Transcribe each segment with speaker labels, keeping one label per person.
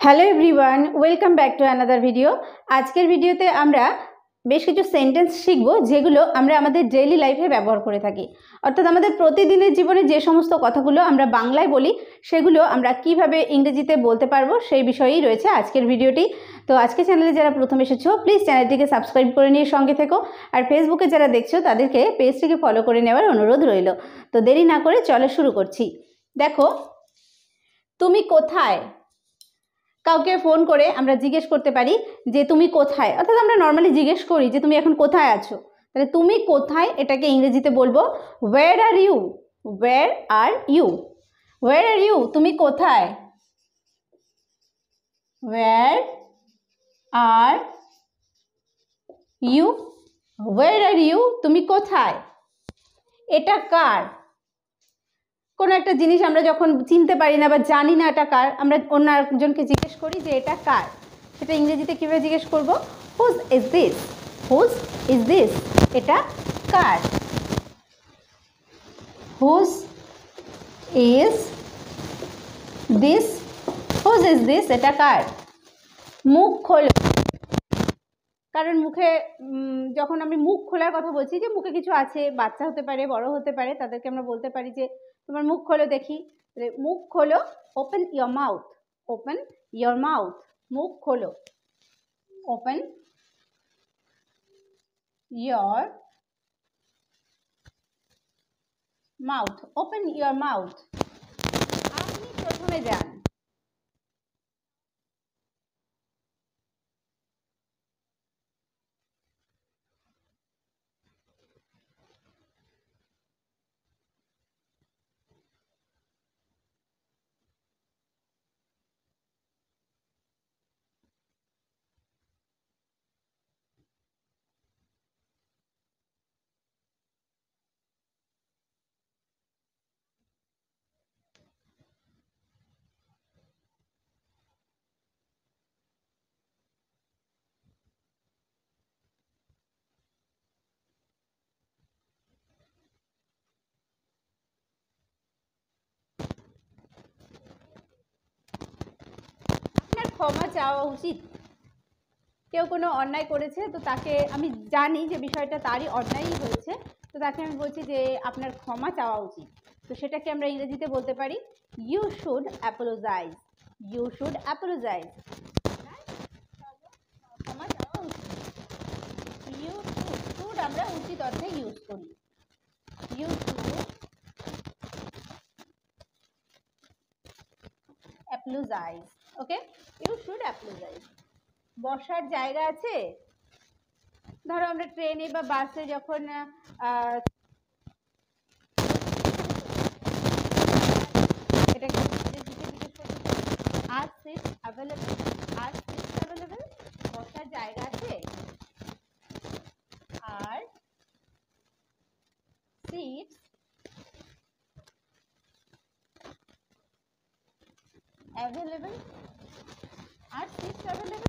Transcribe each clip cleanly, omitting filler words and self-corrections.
Speaker 1: Hello everyone, welcome back to another video. আজকের ভিডিওতে আমরা বেশ কিছু সেন্টেন্স শিখব যেগুলো আমরা আমাদের ডেইলি লাইফে ব্যবহার করে থাকি। অর্থাৎ আমাদের প্রতিদিনের জীবনে যে সমস্ত কথাগুলো আমরা বাংলায় বলি সেগুলো আমরা কিভাবে ইংরেজিতে বলতে পারবো সেই বিষয়েই রয়েছে আজকের ভিডিওটি। তো আজকে চ্যানেলে যারা প্রথম এসেছো প্লিজ চ্যানেলটিকে সাবস্ক্রাইব করে নিয়ে সঙ্গে থেকো, আর ফেসবুকে যারা দেখছো তাদেরকে পেজটিকে ফলো করে নেওয়ার অনুরোধ রইল। তো দেরি না করে চলো শুরু করছি। দেখো, তুমি কোথায়? কাউকে ফোন করে আমরা জিজ্ঞেস করতে পারি যে তুমি কোথায়, অর্থাৎ আমরা নর্মালি জিজ্ঞেস করি যে তুমি এখন কোথায় আছো। তাহলে তুমি কোথায় এটাকে ইংরেজিতে বলবো where are you. Where are you, where are you, তুমি কোথায়? Where are you, where are you, তুমি কোথায়? এটা কার? কোনো একটা জিনিস আমরা যখন চিনতে পারি না বা জানি না এটা কার, আমরা অন্য একজনকে জিজ্ঞেস করি যে এটা কার। সেটা ইংরেজিতে কীভাবে জিজ্ঞেস করবো? Whose is this, whose is this, এটা কার? Whose is this, whose is this, এটা কার? মুখ খোলো, কারণ মুখে যখন আমি মুখ খোলার কথা বলছি যে মুখে কিছু আছে, বাচ্চা হতে পারে, বড় হতে পারে, তাদেরকে আমরা বলতে পারি যে তোমার মুখ খোলো দেখি। মুখ খোলো, open your mouth, open your mouth, মুখ খোলো, open your mouth, open your mouth. আপনি প্রথমে যান। আপনার ক্ষমা চাওয়া উচিত। কেউ কোনো অন্যায় করেছে, তো তাকে আমি জানি যে বিষয়টা তারই অন্যায়ই হয়েছে, তো তাকে আমি বলছি যে আপনার ক্ষমা চাওয়া উচিত। তো সেটাকে আমরা ইংরেজিতে বলতে পারি you should apologise, you should apologise, ক্ষমা চাওয়া উচিত। ইউ শুড, শুড আমরা উচিত অর্থে ইউজ করি। You should apologise, okay, you should apologise. বসার জায়গা আছে? ধরো আমরা ট্রেনে বা বাসে যখন এটাকে আর সিট অ্যাভেলেবল, আর সিট অ্যাভেলেবল, বসার জায়গা আছে? আর সিট অ্যাভেলেবল, আর সিট অ্যাভেলেবল।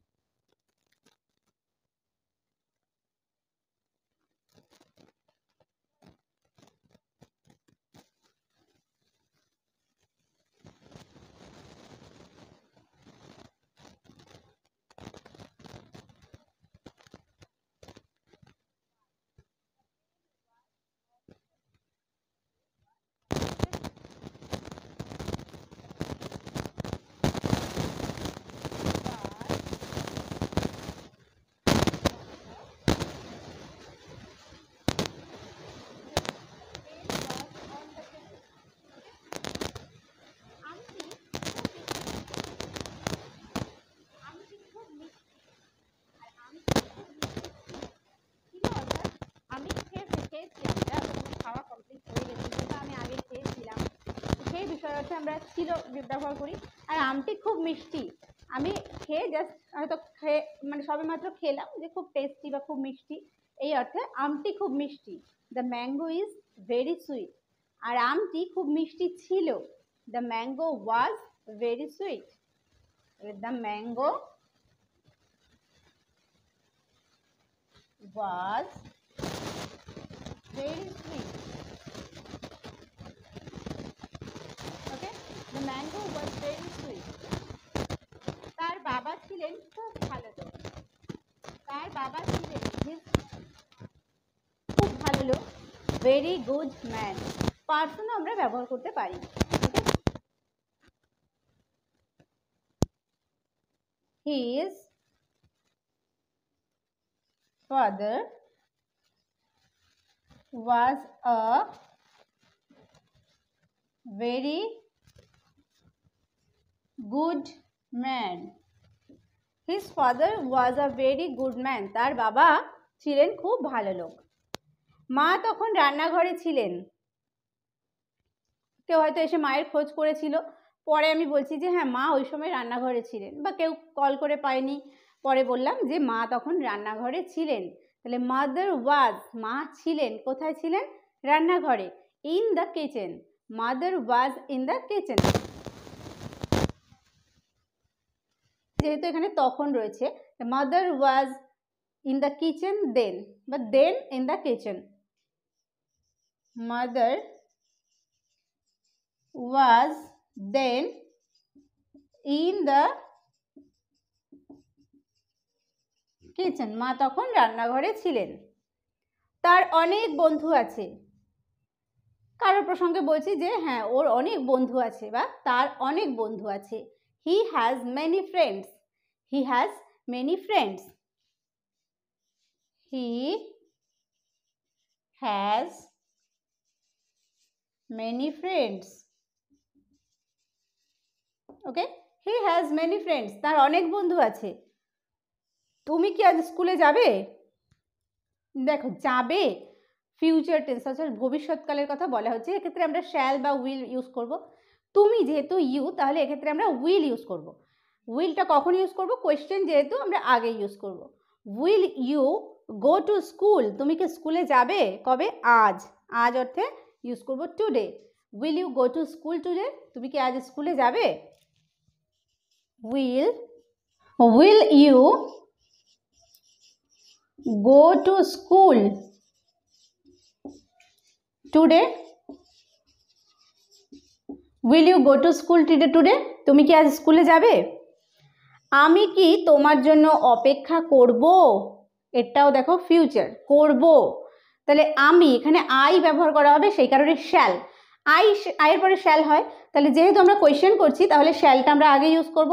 Speaker 1: আমরা ছিল ব্যবহার করি। আর আমটি খুব মিষ্টি, আমি খেয়ে জাস্ট হয়তো খেয়ে মানে সবে মাত্র খেলাম যে খুব টেস্টি বা খুব মিষ্টি, এই অর্থে আমটি খুব মিষ্টি। The mango is very sweet, আর আমটি খুব মিষ্টি ছিল। The mango was very sweet, the mango was very sweet, okay, the mango was very sweet। বাবা ছিলেন খুব ভালো লোক, ভেরি গুড ম্যান। পার্সনও আমরা ব্যবহার করতে পারি। His father was a very good man. His father was a very good man. তার বাবা ছিলেন খুব ভালো লোক। মা তখন রান্নাঘরে ছিলেন। কেউ হয়তো এসে মায়ের খোঁজ করেছিল, পরে আমি বলছি যে হ্যাঁ মা ওই সময় রান্নাঘরে ছিলেন, বা কেউ কল করে পায়নি, পরে বললাম যে মা তখন রান্নাঘরে ছিলেন। তাহলে মাদার ওয়াজ, মা ছিলেন, কোথায় ছিলেন? রান্নাঘরে। In the kitchen, mother was in the kitchen. যেহেতু এখানে তখন রয়েছে, mother was in the kitchen then, বা then in the kitchen. Mother was then in the kitchen, মা তখন রান্নাঘরে ছিলেন। তার অনেক বন্ধু আছে। কারোর প্রসঙ্গে বলছি যে হ্যাঁ ওর অনেক বন্ধু আছে, বা তার অনেক বন্ধু আছে। he has many friends, he has many friends, he has many friends, okay. He has many friends, তার অনেক বন্ধু আছে। তুমি কি আজ স্কুলে যাবে? দেখো যাবে ফিউচার টেন্স, অর্থাৎ ভবিষ্যৎকালের কথা বলা হচ্ছে। এক্ষেত্রে আমরা শ্যাল বা উইল ইউজ করব। তুমি যেহেতু ইউ, তাহলে এক্ষেত্রে আমরা উইল ইউজ করব। উইলটা কখন ইউজ করব? কোয়েশ্চেন যেহেতু আমরা আগে ইউজ করব। Will you go to school, তুমি কি স্কুলে যাবে? কবে? আজ। আজ অর্থে ইউজ করব today. Will you go to school today, তুমি কি আজ স্কুলে যাবে? Will you go to school today? Will you go to school today? তুমি কি আজ স্কুলে যাবে? আমি কি তোমার জন্য অপেক্ষা করব? এটাও দেখো ফিউচার, করব। তাহলে আমি, এখানে আই ব্যবহার করা হবে, সেই কারণে শ্যাল। আইয়ের পরে শ্যাল হয়, তাহলে যেহেতু আমরা কোয়েশ্চেন করছি তাহলে শ্যালটা আমরা আগে ইউজ করব।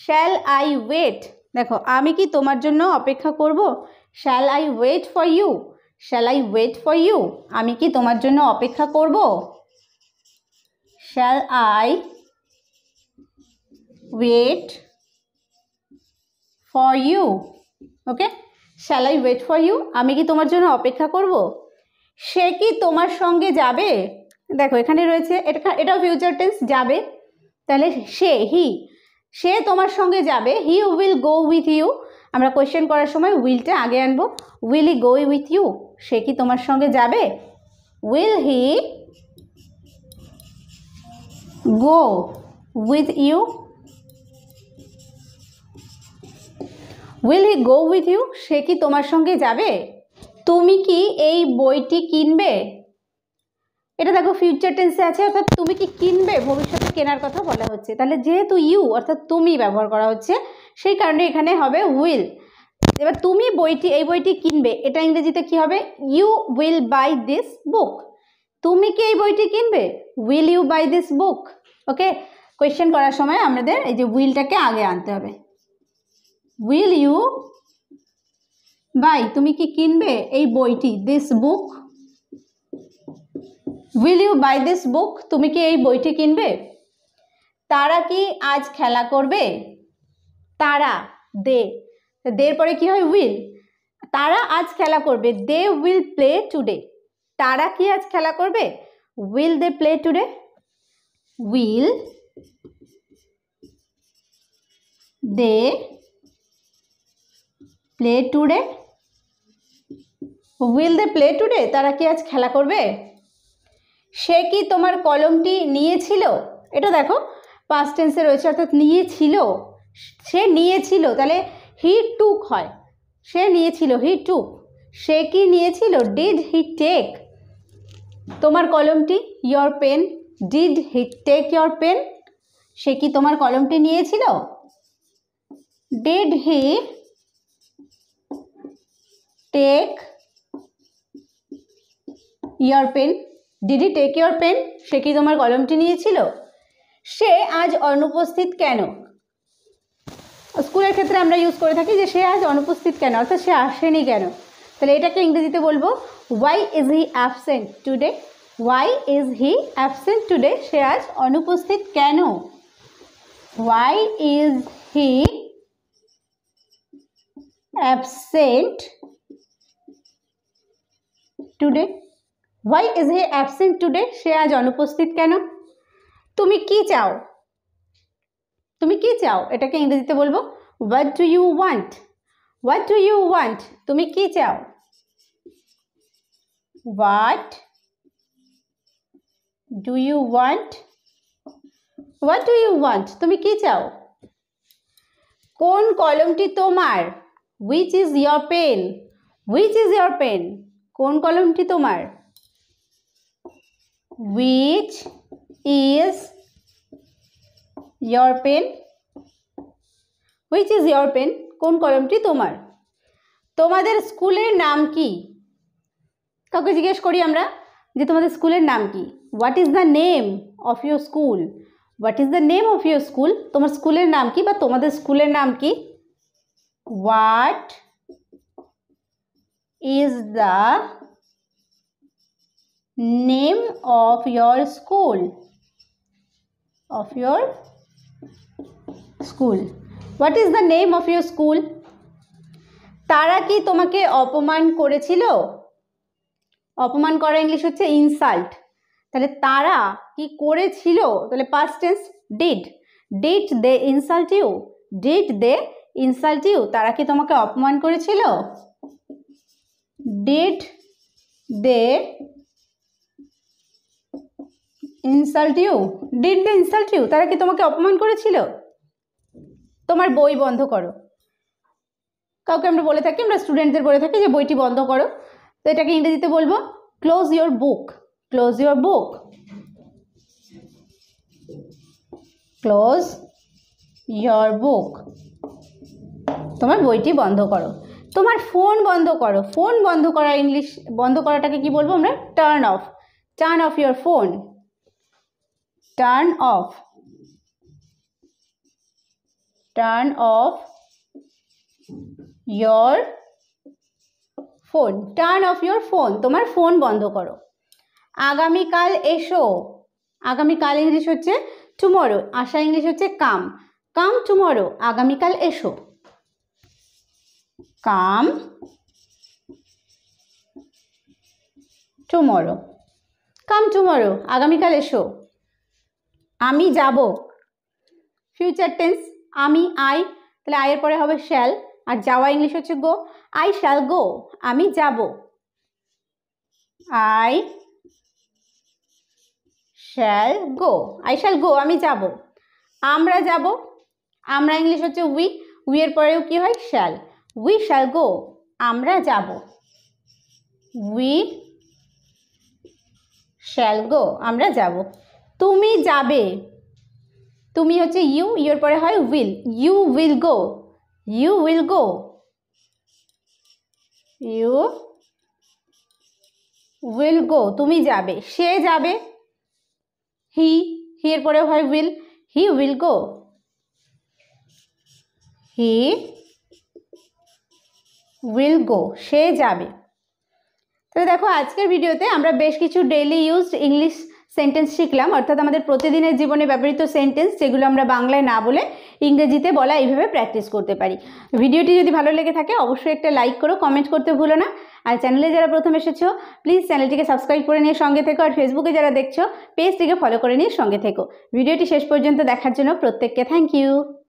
Speaker 1: শ্যাল আই ওয়েট, দেখো আমি কি তোমার জন্য অপেক্ষা করব? Shall I wait for you, shall I wait for you, আমি কি তোমার জন্য অপেক্ষা করব? Shall I wait for you, okay. Shall I wait for you, আমি কি তোমার জন্য অপেক্ষা করব? সে কি তোমার সঙ্গে যাবে? দেখো এখানে রয়েছে, এটাও ফিউচার টেন্স, যাবে। তাহলে সে তোমার সঙ্গে যাবে। He will go with you, আমরা কোয়েশ্চেন করার সময় উইলটা আগে আনবো। Will he go with you, সে কি তোমার সঙ্গে যাবে? Will he go with you, will he go with you, সে কি তোমার সঙ্গে যাবে? তুমি কি এই বইটি কিনবে? এটা দেখো ফিউচার টেন্সে আছে, অর্থাৎ তুমি কি কিনবে, ভবিষ্যতে কেনার কথা বলা হচ্ছে। তাহলে যেহেতু ইউ অর্থাৎ তুমি ব্যবহার করা হচ্ছে, সেই কারণে এখানে হবে উইল। এবার তুমি এই বইটি কিনবে, এটা ইংরেজিতে কি হবে? You will buy this book. তুমি কি এই বইটি কিনবে? Will you buy this book, okay. Question করার সময় আমাদের এই যে উইলটাকে আগে আনতে হবে। উইল ইউ বাই, তুমি কি কিনবে এই বইটি, this book. Will you buy this book, তুমি কি এই বইটি কিনবে? তারা কি আজ খেলা করবে? তারা, দের পরে কি হয়? উইল। তারা আজ খেলা করবে, দে উইল প্লে টুডে। তারা কি আজ খেলা করবে? Will they play today? Will they play today? Will they play today, তারা কি আজ খেলা করবে? সে কি তোমার কলমটি নিয়েছিল? এটা দেখো পাস্ট টেন্সে রয়েছে, অর্থাৎ নিয়েছিল। সে নিয়েছিল, তাহলে হি টুক হয়। সে নিয়েছিল, হি টুক। সে কি নিয়েছিল? ডিড হি টেক তোমার কলমটি? Your pen, did he take your pen? সে কি তোমার কলমটি নিয়েছিল? Did he take your pen. Did he take your pen? সে কি তোমার কলমটি নিয়েছিল? সে আজ অনুপস্থিত কেন? স্কুলের ক্ষেত্রে আমরা ইউজ করে থাকি যে সে আজ অনুপস্থিত কেন, অর্থাৎ সে আসেনি কেন। তাহলে এটাকে ইংরেজিতে বলবো why is he absent today. Why is he absent today? সে আজ অনুপস্থিত কেন? Why is he absent today? Why is he absent today? সে আজ অনুপস্থিত কেন? তুমি কি চাও? তুমি কি চাও? এটাকে ইংরেজিতে বলবো what do you want. What do you want? তুমি কি চাও? What do you want? What do you want? তুমি কি চাও? কোন কলমটি তোমার? Which is your pen? Which is your pen? কোন কলমটি তোমার? Which is your pen? Which is your pen? কোন কলমটি তোমার? তোমাদের স্কুলের নাম কি? কাউকে জিজ্ঞেস করি আমরা যে তোমাদের স্কুলের নাম কি? What is the name of your school? What is the name of your school? তোমার স্কুলের নাম কি বা তোমাদের স্কুলের নাম কি? What is the name of your school? Of your school. What is the name of your school? তারা কি তোমাকে অপমান করেছিল? অপমান করা ইংলিশ হচ্ছে ইনসাল্ট। তাহলে তারা কি করেছিল? তাহলে past tense did. Did they insult you? Did they insult you? তারা কি তোমাকে অপমান করেছিল? Did they insult you? Did they insult you? তারা কি তোমাকে অপমান করেছিল? তোমার বই বন্ধ করো। কাউকে আমরা বলে থাকি, আমরা স্টুডেন্টদের বলে থাকি যে বইটি বন্ধ করো। তো এটাকে ইংরেজিতে বলবো close your book. Close your book. Close your book. তোমার বইটি বন্ধ করো। তোমার ফোন বন্ধ করো। ফোন বন্ধ করা ইংলিশ, বন্ধ করাটাকে কি বলবো আমরা? Turn off. Turn off your phone. Turn off. Turn off your phone. Turn off your phone. তোমার ফোন বন্ধ করো। আগামীকাল এসো। আগামীকাল ইংলিশ হচ্ছে টুমরো। আসা ইংলিশ হচ্ছে কাম। কাম টুমরো। আগামীকাল এসো। Come tomorrow. Come tomorrow. আগামীকাল এসো। আমি যাব। ফিউচার টেন্স আমি, আই। তাহলে আয়ের পরে হবে শ্যাল, আর যাওয়া ইংলিশ হচ্ছে গো। I shall go. আমি যাব। I shall go. I shall go. আমি যাব। আমরা যাব। আমরা ইংলিশ হচ্ছে উই। উই এর পরেও কি হয়? শ্যাল। We shall go. আমরা যাব। We shall go. আমরা যাব। তুমি যাবে। তুমি হচ্ছে ইউ, ইউর পরে হয় will. You will go. You will go. You will go. তুমি যাবে। সে যাবে। হি, হি এর পরে হয় will. He will go. He will go. সে যাবে। তো দেখো আজকের ভিডিওতে আমরা বেশ কিছু ডেইলি ইউজড ইংলিশ সেন্টেন্স শিখলাম, অর্থাৎ আমাদের প্রতিদিনের জীবনে ব্যবহৃত সেন্টেন্স যেগুলো আমরা বাংলায় না বলে ইংরেজিতে বলা এইভাবে প্র্যাকটিস করতে পারি। ভিডিওটি যদি ভালো লেগে থাকে অবশ্যই একটা লাইক করো, কমেন্ট করতে ভুলো না। আর চ্যানেলে যারা প্রথম এসেছো প্লিজ চ্যানেলটিকে সাবস্ক্রাইব করে নিয়ে সঙ্গে থেকো। আর ফেসবুকে যারা দেখছো পেজটিকে ফলো করে নিয়ে সঙ্গে থেকো। ভিডিওটি শেষ পর্যন্ত দেখার জন্য প্রত্যেককে থ্যাংক ইউ।